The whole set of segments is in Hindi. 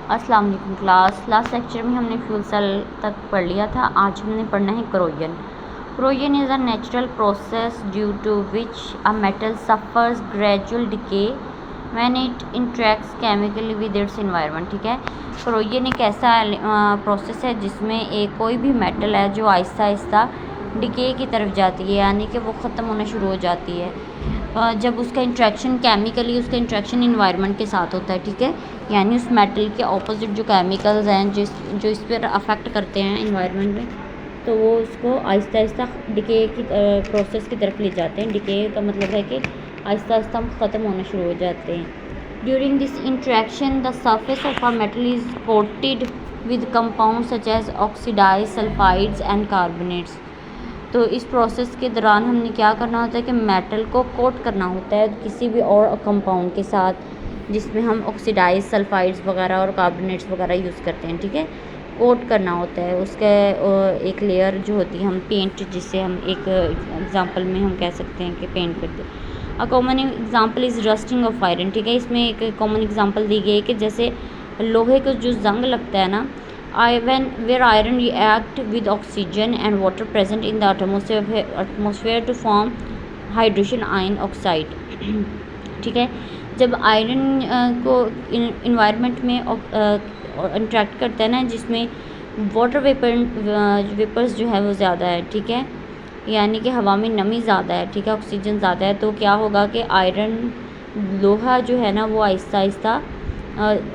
अस्सलाम वालेकुम क्लास। लास्ट लेक्चर में हमने फ्यूल सेल तक पढ़ लिया था। आज हमने पढ़ना है corrosion. Corrosion is a natural process due to which a metal suffers gradual decay when it interacts chemically with its environment. ठीक है, करोजन एक ऐसा प्रोसेस है जिसमें एक कोई भी मेटल है जो आहिस्ता आहिस्ता डिके की तरफ जाती है, यानी कि वो ख़त्म होना शुरू हो जाती है जब उसका इंट्रैक्शन केमिकली उसका इंट्रैक्शन इन्वायरमेंट के साथ होता है। ठीक है, यानी उस मेटल के ऑपोजिट जो केमिकल्स हैं जो इस पर अफेक्ट करते हैं इन्वायरमेंट में, तो वो उसको आहिस्ता आहिस्ता डिके की प्रोसेस की तरफ ले जाते हैं। डिके का मतलब है कि आहिस्ता आहिस्ता हम ख़त्म होना शुरू हो जाते हैं। During this interaction the surface of a metal is coated with compound such as oxides sulphides and carbonates. तो इस प्रोसेस के दौरान हमने क्या करना होता है कि मेटल को कोट करना होता है किसी भी और कंपाउंड के साथ, जिसमें हम ऑक्सीडाइज सल्फाइड्स वगैरह और कार्बोनेट्स वगैरह यूज़ करते हैं। ठीक है, कोट करना होता है उसका एक लेयर जो होती है, हम पेंट जिससे हम एक एग्जांपल में हम कह सकते हैं कि पेंट करते हैं। A common example is rusting of iron. ठीक है, इसमें एक कॉमन एग्जांपल दी गई है कि जैसे लोहे को जो जंग लगता है ना, where iron react with oxygen and water present in the atmosphere to form hydrogen ion oxide. ठीक है, जब आयरन को इन्वायरमेंट में इंट्रैक्ट करता है ना, जिसमें वाटर वेपर्स जो है वो ज़्यादा है। ठीक है, यानी कि हवा में नमी ज़्यादा है। ठीक है, ऑक्सीजन ज़्यादा है, तो क्या होगा कि आयरन लोहा जो है ना वो आहिस्ता आहिस्ता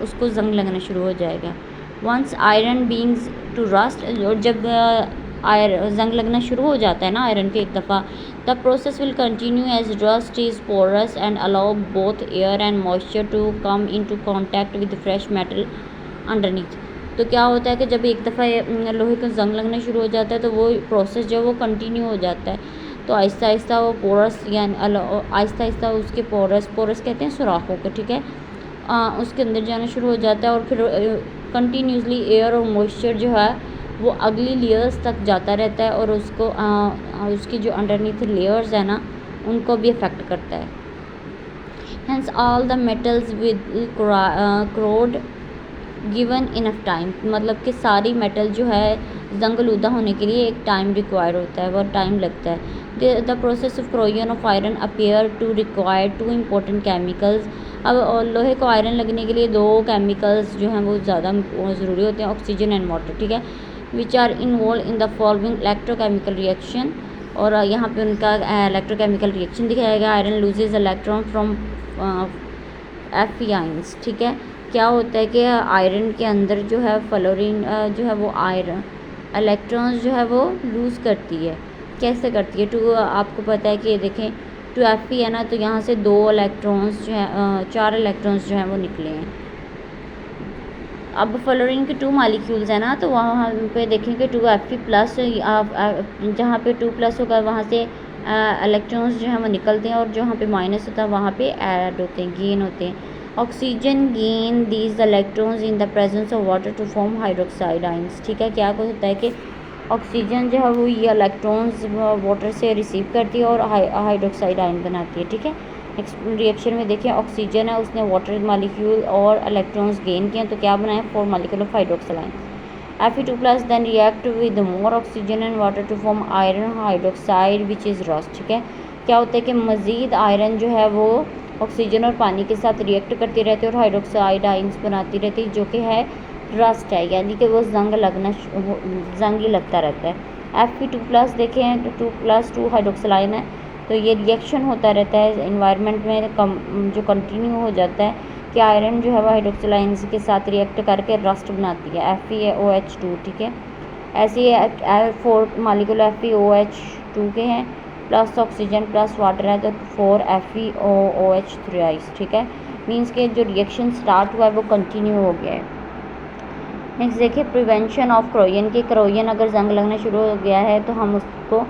उसको जंग लगना शुरू हो जाएगा। Once iron begins to rust, और जब जंग लगना शुरू हो जाता है ना आयरन के एक दफ़ा, the process will continue as rust is porous and allow both air and moisture to come into contact with fresh metal underneath. तो क्या होता है कि जब एक दफ़ा लोहे को जंग लगना शुरू हो जाता है तो वो प्रोसेस जो वो कंटिन्यू हो जाता है। तो आहिस्ता आहिस्ता वो पोरस यानी आहिस्ता आहिस्ता उसके पोरस कहते हैं सुराखों को। ठीक है, उसके अंदर जाना शुरू हो जाता है और फिर कंटिन्यूसली एयर और मॉइस्चर जो है वो अगली लेयर्स तक जाता रहता है और उसको उसकी जो अंडरनीथ लेयर्स है ना उनको भी अफेक्ट करता है। Hence all the metals with corrode given enough time, मतलब कि सारी मेटल जो है जंगलूदा होने के लिए एक टाइम रिक्वायर होता है, बहुत टाइम लगता है। The process of corrosion of iron appear to require two important chemicals. अब लोहे को आयरन लगने के लिए दो केमिकल्स जो हैं वो ज़्यादा ज़रूरी होते हैं, ऑक्सीजन एंड वाटर। ठीक है, which are involve in the following electrochemical reaction. और यहाँ पे उनका इलेक्ट्रोकेमिकल रिएक्शन दिखाया गया। Iron loses electron from affiance. ठीक है, क्या होता है कि आयरन के अंदर जो है फ्लोरीन जो है वो आयरन इलेक्ट्रॉन्स जो है वो लूज़ करती है। कैसे करती है? टू आपको पता है कि ये देखें, टू एफ है ना, तो यहाँ से दो इलेक्ट्रॉन्स जो है 4 इलेक्ट्रॉन्स जो हैं वो निकले हैं। अब फ्लोरीन के 2 मालिक्यूल्स हैं ना, तो वहाँ पे देखेंगे 2Fe प्लस, जहाँ पे 2 प्लस होगा वहाँ से इलेक्ट्रॉन्स जो हैं वो निकलते हैं, और जहाँ पे माइनस होता है वहाँ पे ऐड होते हैं, गेन होते हैं। Oxygen gain these electrons in the presence of water to form hydroxide ions. ठीक है, क्या होता है कि ऑक्सीजन जो है वो ये इलेक्ट्रॉन्स वाटर से रिसीव करती है और हाइड्रोक्साइड आयन बनाती है। ठीक है, रिएक्शन में देखिए ऑक्सीजन है, उसने वाटर मालिक्यूल और इलेक्ट्रॉन्स गेन किए, तो क्या बनाया 4 molecule of hydroxide ion. Fe2+ then react with more oxygen and water to form iron hydroxide which is rust। ठीक है, क्या होता है कि मज़ीद आयरन जो है वो ऑक्सीजन और पानी के साथ रिएक्ट करती रहती है और हाइड्रोक्साइड आइंस बनाती रहती है, जो कि है रस्ट है, यानी कि वो जंग ही लगता रहता है। Fe2+ देखें तो 2+2 हाइड्रोक्साइड है, तो ये रिएक्शन होता रहता है इन्वायरमेंट में जो कंटिन्यू हो जाता है कि आयरन जो है वो हाइड्रोक्साइड्स के साथ रिएक्ट करके रस्ट बनाती है, FeOH2। ठीक है, ऐसे ही 4 मालिक्यूल FeOH2 के हैं, प्लस ऑक्सीजन प्लस वाटर है, तो 4 FeOH3। ठीक है, मीन्स के जो रिएक्शन स्टार्ट हुआ है वो कंटिन्यू हो गया है। नेक्स्ट देखिए प्रिवेंशन ऑफ क्रोजन के, क्रोजन अगर जंग लगना शुरू हो गया है तो हम उसको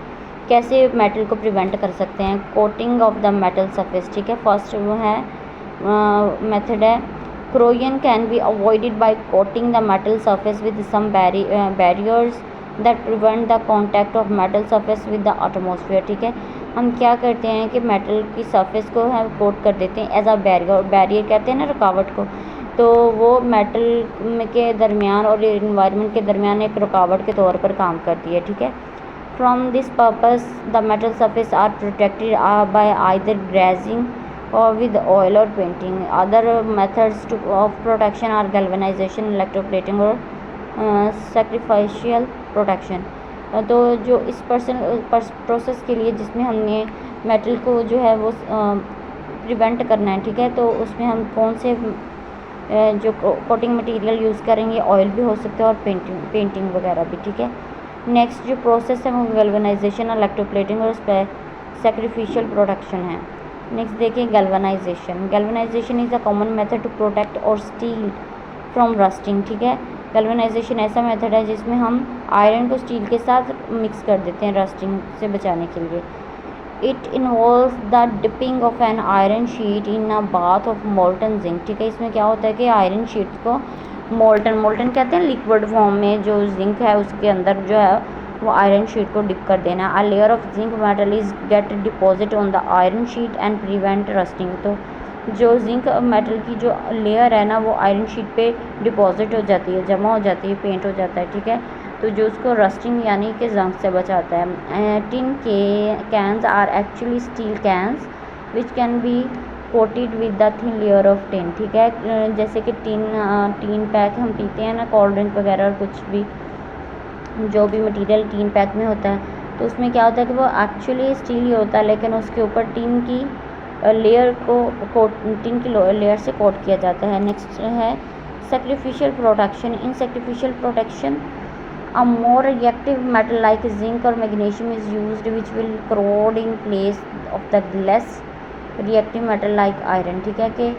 कैसे मेटल को प्रिवेंट कर सकते हैं। Coating of the metal surface. ठीक है, फर्स्ट वो है मेथड है corrosion can be avoided by coating the metal surface with some barriers that prevent the contact of metal surface with the atmosphere. ठीक है, हम क्या करते हैं कि मेटल की सरफेस को हम कोट कर देते हैं एज अ बैरियर कहते हैं ना रुकावट को, तो वो मेटल के दरमियान और इन्वायरमेंट के दरमियान एक रुकावट के तौर पर काम करती है, ठीक है। From this purpose the metal surface are protected by either greasing or with oil or painting. Other methods of protection are galvanization, electroplating और sacrificial protection. तो जो इस प्रोसेस के लिए जिसमें हमने मेटल को जो है वो प्रिवेंट करना है, ठीक है, तो उसमें हम कौन से जो कोटिंग मटेरियल यूज़ करेंगे, ऑयल भी हो सकता है और पेंटिंग वगैरह भी, ठीक है। नेक्स्ट जो प्रोसेस है वो गैल्वेनाइजेशन, इलेक्ट्रोप्लेटिंग और सैक्रिफिशियल प्रोटेक्शन है। नेक्स्ट देखिए galvanization. Galvanization is a common method to protect और स्टील फ्रॉम रस्टिंग, ठीक है। गैल्वेनाइजेशन ऐसा मेथड है जिसमें हम आयरन को स्टील के साथ मिक्स कर देते हैं रस्टिंग से बचाने के लिए। It involves the dipping of an iron sheet in a bath of molten zinc, ठीक है। इसमें क्या होता है कि आयरन शीट को मोल्टन कहते हैं लिक्विड फॉर्म में जो जिंक है उसके अंदर जो है वो आयरन शीट को डिप कर देना। A layer of zinc metal is get deposit on the iron sheet and prevent rusting. तो जो जिंक मेटल की जो लेयर है ना वो आयरन शीट पे डिपॉजिट हो जाती है, जमा हो जाती है, पेंट हो जाता है, ठीक है। तो जो उसको रस्टिंग यानी कि जंग से बचाता है। टिन के cans are actually steel cans which can be coated with the thin layer of tin, ठीक है। जैसे कि टीन पैक हम पीते हैं ना, कोल्ड ड्रिंक वगैरह और कुछ भी जो भी मटेरियल टीन पैक में होता है तो उसमें क्या होता है कि वो एक्चुअली स्टील ही होता है लेकिन उसके ऊपर टीन की लेयर को टीन की लेयर से कोट किया जाता है। नेक्स्ट है sacrificial protection. In sacrificial protection a more reactive metal like zinc और magnesium is used which will corrode in place of the less reactive metal like iron, ठीक है। कि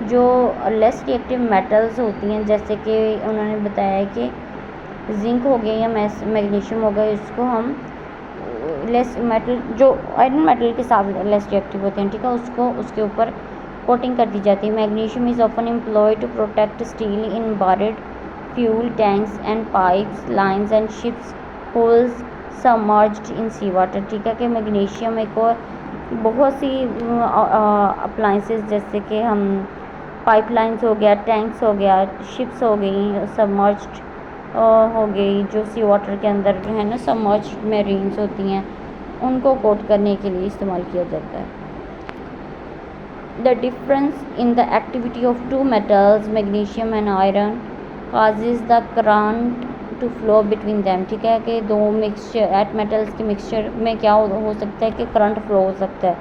जो लेस रिएक्टिव मेटल्स होती हैं जैसे कि उन्होंने बताया है कि जिंक हो गया या मैग्नीशियम हो गया, इसको हम लेस मेटल जो आयरन मेटल के साथ लेस रिएक्टिव होते हैं, ठीक है, उसको उसके ऊपर कोटिंग कर दी जाती है। Magnesium is often employed to protect steel in buried fuel tanks and pipes lines and ships hulls submerged in sea water, ठीक है। कि मैग्नीशियम एक और बहुत सी अप्लाइंसेस जैसे कि हम पाइपलाइंस हो गया, टैंक्स हो गया, शिप्स हो गई सबमर्ज्ड हो गई, जो सी वाटर के अंदर जो है ना सबमर्ज्ड मेरीन्स होती हैं उनको कोट करने के लिए इस्तेमाल किया जाता है। The difference in the activity of two metals magnesium and iron causes the current to flow between them, ठीक है। कि दो मिक्सचर एट मेटल्स के मिक्सचर में क्या हो सकता है कि करंट फ्लो हो सकता है।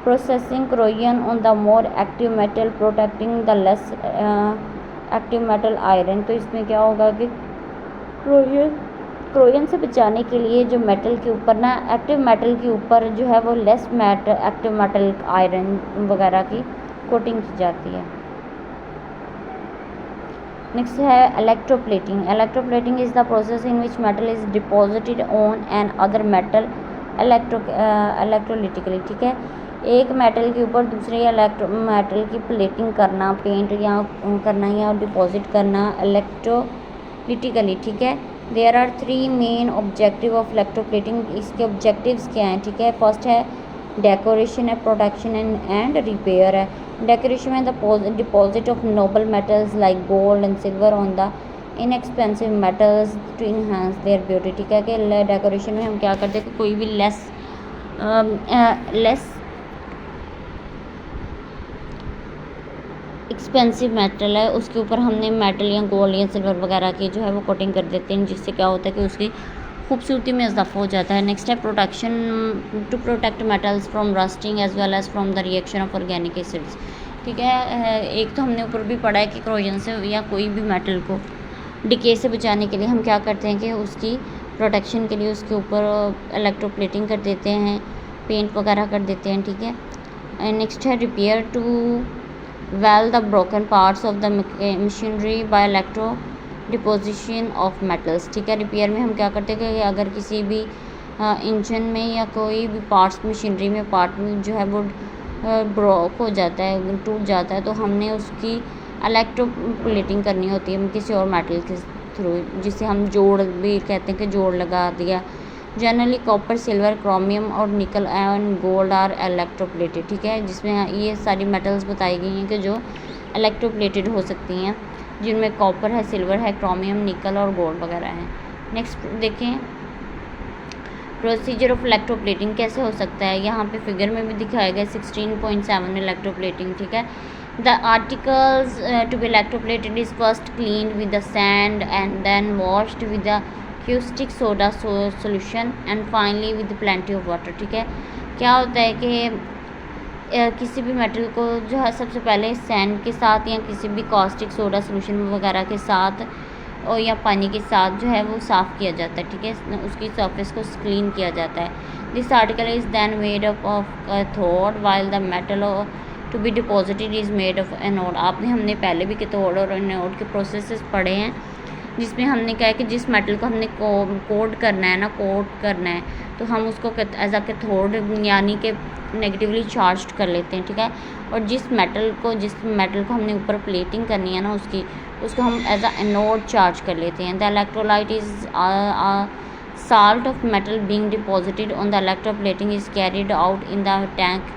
प्रोसेसिंग क्रोयन on the more active metal protecting the less active metal iron. तो इसमें क्या होगा कि क्रोयन से बचाने के लिए जो मेटल के ऊपर ना एक्टिव मेटल के ऊपर जो है वो लेस एक्टिव मेटल आयरन वगैरह की कोटिंग की जाती है। नेक्स्ट है electroplating. Electroplating is the process in which metal is deposited on an other metal electrolytically, ठीक है। एक मेटल के ऊपर दूसरे मेटल की प्लेटिंग करना, पेंट या करना या डिपॉजिट करना इलेक्ट्रोलिटिकली, ठीक है। There are 3 main objective of electroplating. इसके ऑब्जेक्टिव्स क्या हैं, ठीक है। फर्स्ट है डेकोरेशन है, प्रोटेक्शन एंड रिपेयर है। डेकोरेशन में the deposit of noble metals like gold and silver on the inexpensive metals to enhance their beauty, ठीक है। कि डेकोरेशन में हम क्या करते हैं कि कोई भी लेस एक्सपेंसिव मेटल है उसके ऊपर हमने मेटल या गोल्ड या सिल्वर वगैरह की जो है वो कोटिंग कर देते हैं, जिससे क्या होता है कि उसकी खूबसूरती में इजाफा हो जाता है। नेक्स्ट है protection to protect metals from rusting as well as from the reaction of organic acids, ठीक है। एक तो हमने ऊपर भी पढ़ा है कि क्रोजन से या कोई भी मेटल को डिके से बचाने के लिए हम क्या करते हैं कि उसकी प्रोटेक्शन के लिए उसके ऊपर इलेक्ट्रोप्लेटिंग कर देते हैं, पेंट वगैरह कर देते हैं, ठीक है। नेक्स्ट है repair to weld the broken parts of the machinery by electrodeposition of metals, ठीक है। रिपेयर में हम क्या करते हैं कि अगर किसी भी इंजन में या कोई भी पार्ट्स मशीनरी में पार्ट में जो है वो ब्रोक हो जाता है, टूट जाता है, तो हमने उसकी इलेक्ट्रोप्लेटिंग करनी होती है किसी और मेटल के थ्रू, जिसे हम जोड़ भी कहते हैं कि जोड़ लगा दिया। जनरली कॉपर, सिल्वर, क्रोमियम और निकल एंड गोल्ड आर इलेक्ट्रोप्लेटेड, ठीक है। जिसमें ये सारी मेटल्स बताई गई हैं कि जो इलेक्ट्रोप्लेटेड हो सकती हैं, जिनमें कॉपर है, सिल्वर है, क्रोमियम, निकल और गोल्ड वगैरह हैं। नेक्स्ट देखें प्रोसीजर ऑफ इलेक्ट्रोप्लेटिंग कैसे हो सकता है। यहाँ पे फिगर में भी दिखाया गया 16.7 इलेक्ट्रोप्लेटिंग, ठीक है। The articles to be electroplated is first clean with the sand and then washed with the caustic soda solution and finally with plenty of water, ठीक है। क्या होता है कि किसी भी मेटल को जो है सबसे पहले सैंड के साथ या किसी भी कॉस्टिक सोडा सोल्यूशन वगैरह के साथ और या पानी के साथ जो है वो साफ़ किया जाता है, ठीक है। उसकी सरफेस को क्लीन किया जाता है। This article is then made up of cathode while the metal to be deposited is made of anode. हमने पहले भी कैथोड और एनोड के प्रोसेसेस पढ़े हैं, जिसमें हमने कहा है कि जिस मेटल को हमने कोट करना है तो हम उसको एज अ कैथोड यानी कि नेगेटिवली चार्ज कर लेते हैं, ठीक है। और जिस मेटल को हमने ऊपर प्लेटिंग करनी है ना उसको हम एज अ एनोड चार्ज कर लेते हैं। The electrolyte is salt of metal being deposited on the electroplating is carried out in the tank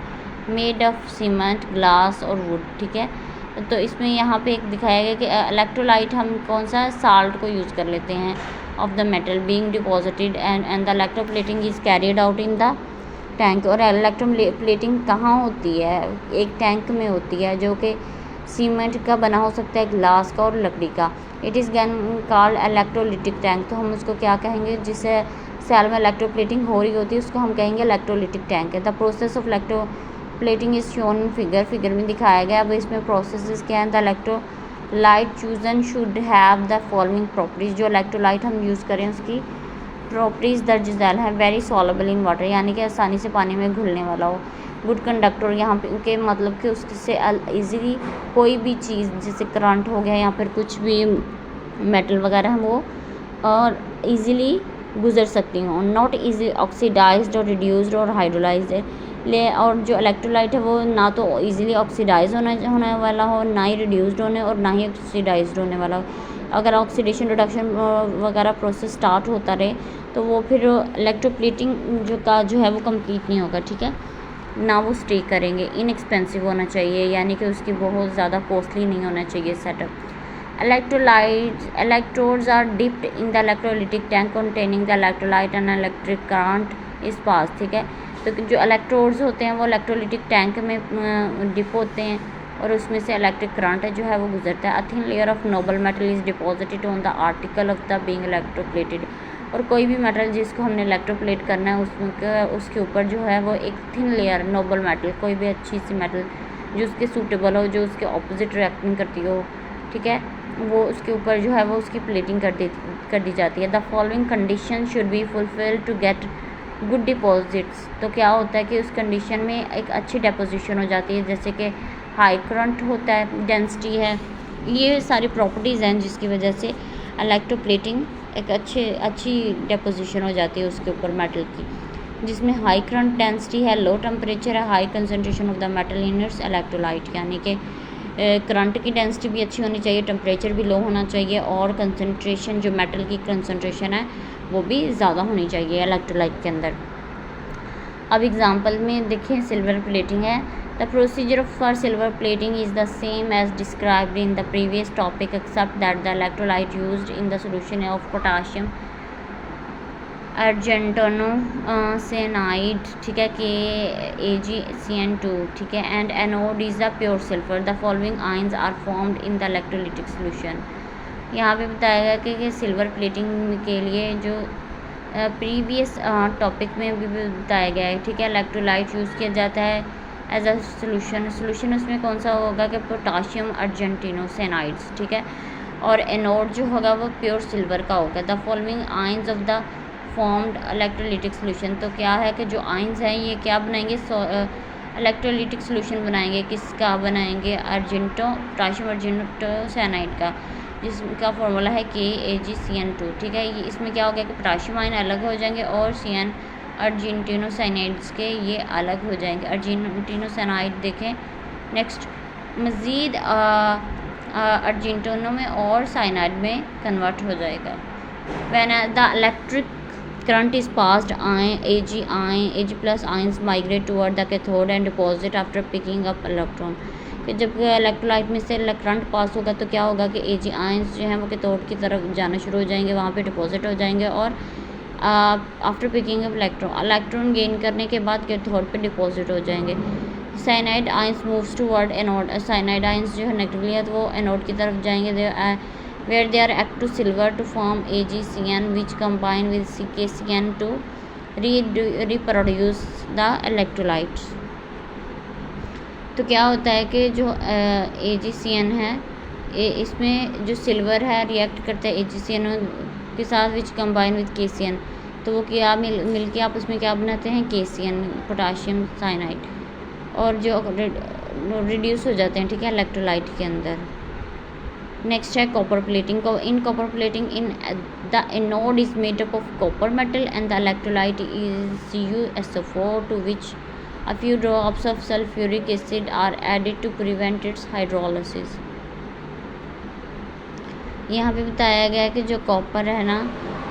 made of cement, glass और वुड, ठीक है। तो इसमें यहाँ पे एक दिखाया गया कि इलेक्ट्रोलाइट हम कौन सा साल्ट को यूज़ कर लेते हैं of the metal being deposited and the electroplating is carried out in the tank. और इलेक्ट्रोप्लेटिंग कहाँ होती है, एक टैंक में होती है जो कि सीमेंट का बना हो सकता है, ग्लास का और लकड़ी का। It is called electrolytic tank. तो हम उसको क्या कहेंगे, जिससे सेल में इलेक्ट्रोप्लेटिंग हो रही होती है उसको हम कहेंगे इलेक्ट्रोलिटिक टैंक है। The process of electroplating is shown in figure में दिखाया गया। अब इसमें प्रोसेस क्या है। The electrolyte chosen should have the following properties. जो इलेक्ट्रोलाइट हम यूज़ करें उसकी प्रॉपर्टीज़ दर्ज झैल है। वेरी सॉलेबल इन वाटर यानी कि आसानी से पानी में घुलने वाला हो। गुड कंडक्टर यहाँ पे के मतलब कि उससे ईज़िली कोई भी चीज़ जैसे करंट हो गया या फिर कुछ भी मेटल वगैरह वो और ईज़िली गुजर सकती हूँ। नॉट ईजी ऑक्सीडाइज्ड और रिड्यूस्ड और हाइड्रोलाइज्ड ले। और जो इलेक्ट्रोलाइट है वो ना तो ईज़िली ऑक्सीडाइज होने वाला हो, ना ही रिड्यूस्ड होने और ना ही ऑक्सीडाइज्ड होने वाला हो। अगर ऑक्सीडेशन रिडक्शन वगैरह प्रोसेस स्टार्ट होता रहे तो वो फिर इलेक्ट्रोप्लेटिंग जो है वो कंप्लीट नहीं होगा, ठीक है, ना वो स्टे करेंगे। इनएक्सपेंसिव होना चाहिए यानी कि उसकी बहुत ज़्यादा कॉस्टली नहीं होना चाहिए setup. Electrodes are dipped in the electrolytic tank containing the electrolyte and electric current is pass, ठीक है। तो जो इलेक्ट्रोड्स होते हैं वो इलेक्ट्रोलिटिक टैंक में डिप होते हैं और उसमें से इलेक्ट्रिक करंट जो है वो गुजरता है। A thin layer of noble metal is deposited on the article of the being electroplated. और कोई भी मेटल जिसको हमने इलेक्ट्रोप्लेट करना है उसके ऊपर जो है वो एक थिन लेयर नोबल मेटल, कोई भी अच्छी सी मेटल जो उसके सूटेबल हो, जो उसके ऑपोजिट रिएक्टिंग करती हो, ठीक है, वो उसके ऊपर जो है वो उसकी प्लेटिंग कर दी जाती है। The following condition should be fulfil to get good deposits. तो क्या होता है कि उस कंडीशन में एक अच्छी डिपोजिशन हो जाती है, जैसे कि हाई करंट होता है, डेंसिटी है, ये सारी प्रॉपर्टीज़ हैं जिसकी वजह से इलेक्ट्रोप्लेटिंग एक अच्छी डिपोजिशन हो जाती है उसके ऊपर मेटल की, जिसमें हाई करंट डेंसिटी है, लो टेम्परेचर है, high concentration of the metal in its electrolyte यानी कि करंट की डेंसिटी भी अच्छी होनी चाहिए, टेम्परेचर भी लो होना चाहिए और कंसनट्रेशन जो मेटल की कंसनट्रेशन है वो भी ज़्यादा होनी चाहिए इलेक्ट्रोलाइट के अंदर। अब एग्जांपल में देखें सिल्वर प्लेटिंग है। The procedure for silver plating is the same as described in the previous topic except that the electrolyte used in the solution of potassium argentocyanide, ठीक है, KAgCN2, ठीक है, and anode is the pure silver. The following ions are formed in the electrolytic solution. यहाँ पे बताया गया कि सिल्वर प्लेटिंग के लिए जो प्रीवियस टॉपिक में भी बताया गया है, ठीक है। इलेक्ट्रोलाइट यूज़ किया जाता है एज अ सोल्यूशन उसमें कौन सा होगा कि पोटाशियम अर्जेंटिनो सेनाइड्स, ठीक है, और एनोड जो होगा वो प्योर सिल्वर का होगा। The following ions of the formed electrolytic solution. तो क्या है कि जो आयंस हैं ये क्या बनाएंगे, इलेक्ट्रोलिटिक सोल्यूशन बनाएंगे। किसका बनाएंगे, पोटाशियम अर्जेंटो सेनाइड का, जिसका फॉर्मूला है KAgCN2, ठीक है। ये इसमें क्या हो गया कि पोटाशियम आयन अलग हो जाएंगे और CN अर्जेंटिनो साइनाइड्स के ये अलग हो जाएंगे। अर्जेंटिनो साइनाइड देखें नेक्स्ट, मज़ीद अर्जेंटिनो में और साइनाइड में कन्वर्ट हो जाएगा। When the electric current is passed, Ag plus ions migrate toward the cathode and deposit after picking up electron। कि जब इलेक्ट्रोलाइट में से करंट पास होगा तो क्या होगा कि Ag आयंस जो हैं वो कैथोड की तरफ जाना शुरू हो जाएंगे, वहाँ पे डिपॉजिट हो जाएंगे और after picking up electron gain करने के बाद कैथोड पे डिपॉजिट हो जाएंगे। Cyanide ions moves toward anode, cyanide ions जो है नेगेटिवली है तो वो एनोड की तरफ जाएंगे, where they are act to silver to form AgCN which combine with CkCN to reproduce the electrolytes। तो क्या होता है कि जो AgCN है इसमें जो सिल्वर है रिएक्ट करता है AgCN के साथ विच कंबाइन विद KCN, तो वो क्या मिल के आप उसमें क्या बनाते हैं KCN, पोटाशियम साइनाइड, और जो रिड्यूस हो जाते हैं, ठीक है, इलेक्ट्रोलाइट के अंदर। नेक्स्ट है copper plating. In copper plating in the anode is made up of copper metal and the electrolyte is CuSO4 to which a few drops of sulfuric acid are added to prevent its hydrolysis। यहाँ पे बताया गया है कि जो कॉपर है ना,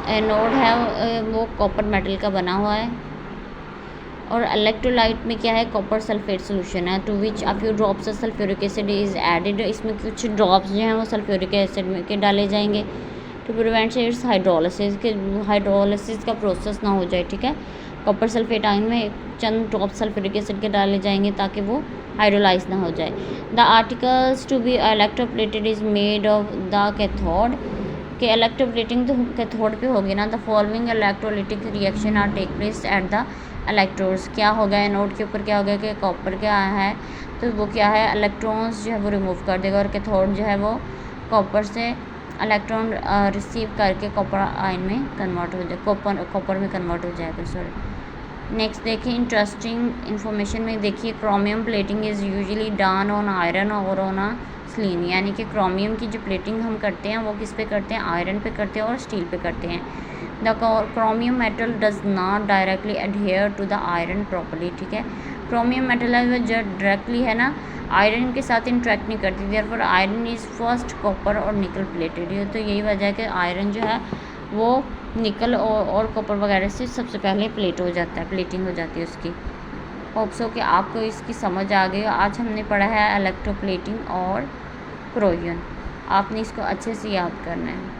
एनोड है वो कॉपर मेटल का बना हुआ है और इलेक्ट्रोलाइट में क्या है, कॉपर सल्फेट सोल्यूशन है to which a few drops of sulphuric acid is added. इसमें कुछ ड्रॉप्स जो हैं वो सल्फ्यूरिक एसिड में के डाले जाएंगे टू प्रिवेंट इट्स हाइड्रोलिसिस, के हाइड्रोलिसिस का प्रोसेस ना हो जाए, ठीक है। कॉपर सल्फेट आयन में चंद ड्रॉप सल्फ्यूरिक एसिड के डाले जाएंगे ताकि वो हाइड्रोलाइज ना हो जाए। The articles to be electroplated is made of the cathode, के इलेक्ट्रोप्लेटिंग तो कैथोड पे होगी ना। The following electrolytic reaction are take place at the electrodes. क्या होगा एनोड के ऊपर, क्या होगा कि कॉपर क्या है तो वो क्या है, इलेक्ट्रॉन्स जो है वो रिमूव कर देगा और कैथोड जो है वो कॉपर से इलेक्ट्रॉन रिसीव करके कॉपर आयन में कन्वर्ट हो जाए, कॉपर में कन्वर्ट हो जाएगा, सॉरी। नेक्स्ट देखिए इंटरेस्टिंग इन्फॉर्मेशन में देखिए chromium plating is usually done on iron और ऑन अ स्लीन, यानी कि क्रोमियम की जो प्लेटिंग हम करते हैं वो किस पे करते हैं, आयरन पे करते हैं और स्टील पे करते हैं। The chromium metal does not directly adhere to the iron properly, ठीक है। क्रोमियम मेटल है जो डायरेक्टली है ना आयरन के साथ इंट्रैक्ट नहीं करती, therefore iron is first copper और निकल प्लेटेड। तो यही वजह है कि आयरन जो है वो निकल और कॉपर वगैरह से सबसे पहले प्लेट हो जाता है, प्लेटिंग हो जाती है उसकी। होप सो कि आपको इसकी समझ आ गई। आज हमने पढ़ा है इलेक्ट्रोप्लेटिंग और क्रोयन, आपने इसको अच्छे से याद करना है।